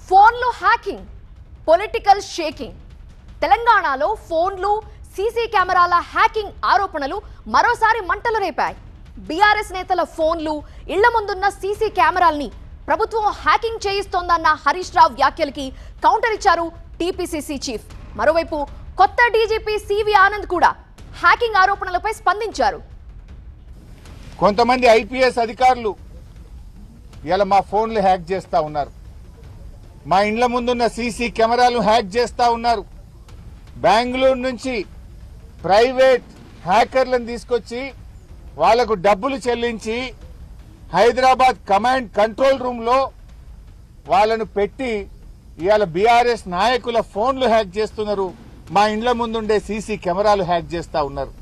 ఫోన్లో hacking, political shaking. తెలంగాణలో ఫోన్లు, సీసీ కెమెరాల హ్యాకింగ్ ఆరోపణలు మరోసారి మంటలు రేపాయి. బీఆర్ఎస్ నేతల ఫోన్లు, ఇళ్ల ముందున్న సీసీ కెమెరాల్ని ప్రభుత్వం హ్యాకింగ్ చేయిస్తోందన్న హరీష్ రావు వ్యాఖ్యలకి కౌంటర్ ఇచ్చారు టీపీసీసీ చీఫ్. మరోవైపు కొత్త డీజీపీ సివి ఆనంద్ కూడా హ్యాకింగ్ ఆరోపణలపై స్పందించారు. కొంతమంది ఐపీఎస్ అధికారులు ఇలా మా ఫోన్లు హ్యాక్ చేస్తా ఉన్నారు, మా ఇండ్ల ముందున్న సీసీ కెమెరాలు హ్యాక్ చేస్తా ఉన్నారు. బెంగళూరు నుంచి ప్రైవేట్ హ్యాకర్లను తీసుకొచ్చి వాళ్లకు డబ్బులు చెల్లించి హైదరాబాద్ కమాండ్ కంట్రోల్ రూమ్ లో వాళ్ళను పెట్టి ఇవాళ బీఆర్ఎస్ నాయకుల ఫోన్లు హ్యాక్ చేస్తున్నారు, మా ఇండ్ల ముందుండే సీసీ కెమెరాలు హ్యాక్ చేస్తా ఉన్నారు.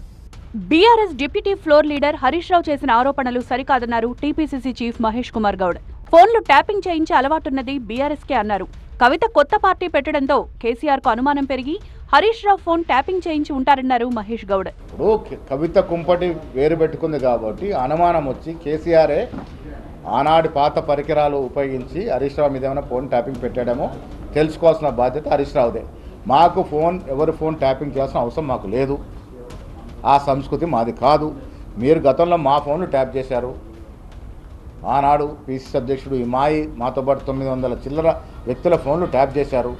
BRS deputy floor leader Harish Rao చేసిన ఆరోపణలు సరికాదన్నారు టీపీసీసీ చీఫ్ మహేష్ కుమార్ గౌడ్. ఫోన్లు ట్యాపింగ్ చేయించే అలవాటున్నది బీఆర్ఎస్కే అన్నారు. కవిత కొత్త పార్టీ పెట్టడంతో కేసీఆర్ కు అనుమానం పెరిగి హరీష్ రావు ఫోన్ ట్యాపింగ్ చేయించి ఉంటారన్నారు మహేష్ గౌడ్. కవిత కుంపటి వేరు పెట్టుకుంది కాబట్టి అనుమానం వచ్చి కేసీఆరే ఆనాటి పాత పరికరాలు ఉపయోగించి హరీష్ రావు మీద ఏమైనా ఫోన్ ట్యాపింగ్ పెట్టాడేమో తెలుసుకోవాల్సిన బాధ్యత హరీష్ రావుదే. మాకు ఎవరు ఫోన్ ట్యాపింగ్ చేయాల్సిన అవసరం మాకు లేదు, ఆ సంస్కృతి మాది కాదు. మీరు గతంలో మా ఫోన్లు ట్యాప్ చేశారు. ఆనాడు పీసీసీ అధ్యక్షుడు ఇమాయి మాతో పాటు 900 చిల్లర వ్యక్తుల ఫోన్లు ట్యాప్ చేశారు.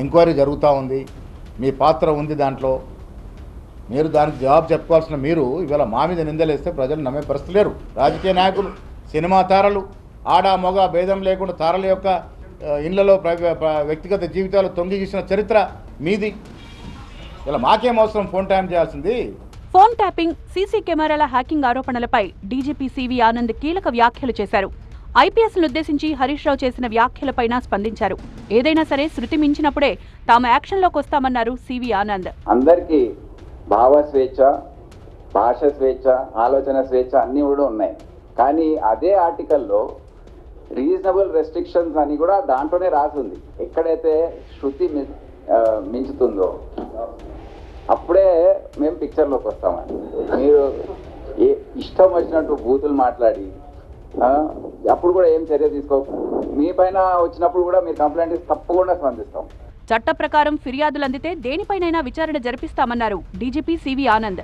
ఎంక్వైరీ జరుగుతూ ఉంది, మీ పాత్ర ఉంది దాంట్లో. మీరు దానికి జవాబు చెప్పుకోవాల్సిన మీరు ఇవాళ మా మీద నిందలేస్తే ప్రజలు నమ్మే పరిస్థితి లేరు. రాజకీయ నాయకులు, సినిమా తారలు, ఆడ మగ భేదం లేకుండా తారల యొక్క ఇళ్లలో వ్యక్తిగత జీవితాలు తొంగి గీసిన చరిత్ర మీది. ఇలా మాకేం అవసరం ఫోన్ ట్యాప్ చేయాల్సింది? ఫోన్ ట్యాపింగ్, సీసీ కెమెరాల హ్యాకింగ్ ఆరోపణలపై డీజీపీ సివి ఆనంద్ కీలక వ్యాఖ్యలు చేశారు. ఐపీఎస్ను ఉద్దేశించి హరీష్ రావు చేసిన వ్యాఖ్యలపైన స్పందించారు. ఏదైనా సరే శృతి మించినప్పుడే తాము యాక్షన్లోకి వస్తామన్నారు సివి ఆనంద్. అందరికీ భావ స్వేచ్ఛ, భాష స్వేచ్ఛ, ఆలోచన స్వేచ్ఛ అన్నీ కూడా ఉన్నాయి. కానీ అదే ఆర్టికల్లో రీజనబుల్ రెస్ట్రిక్షన్స్ అని కూడా దాంట్లోనే రాసింది. ఎక్కడైతే శృతి మించుతుందో అప్పుడే మేము పిక్చర్లోకి వస్తామండి. మీరు ఇష్టం వచ్చినట్టు బూతులు మాట్లాడి అప్పుడు కూడా ఏం చర్య తీసుకో, మీ పైన వచ్చినప్పుడు కూడా మీరు కంప్లైంట్ ఇస్తే తప్పకుండా స్పందిస్తాం. చట్ట ప్రకారం ఫిర్యాదులు అందితే దేనిపైనైనా విచారణ జరిపిస్తామన్నారు డీజీపీ సివి ఆనంద్.